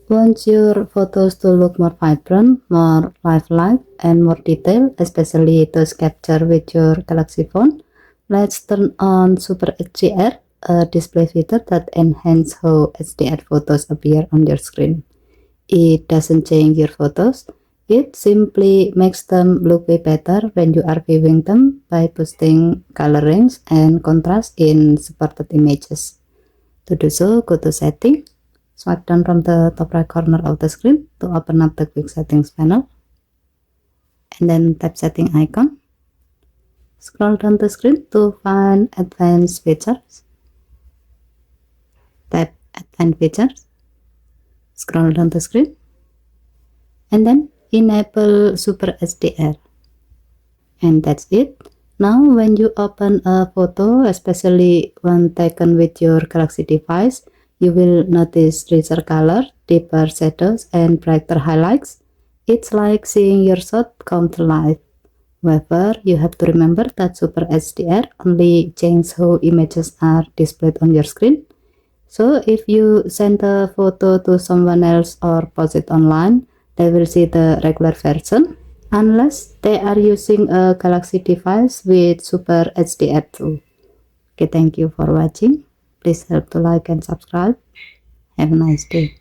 Want your photos to look more vibrant, more lifelike, and more detailed, especially those captured with your Galaxy phone? Let's turn on Super HDR, a display feature that enhances how HDR photos appear on your screen. It doesn't change your photos, it simply makes them look way better when you are viewing them by boosting color range and contrast in supported images. To do so, go to Setting. Swipe down from the top right corner of the screen to open up the quick settings panel, and then tap setting icon. Scroll down the screen to find advanced features. Tap advanced features. Scroll down the screen and then enable Super HDR. And that's it. Now when you open a photo, especially when taken with your Galaxy device, you will notice richer color, deeper shadows, and brighter highlights. It's like seeing your shot come to life. However, you have to remember that Super HDR only changes how images are displayed on your screen. So if you send a photo to someone else or post it online, they will see the regular version, unless they are using a Galaxy device with Super HDR too. Okay, thank you for watching. Please help to like and subscribe. Have a nice day.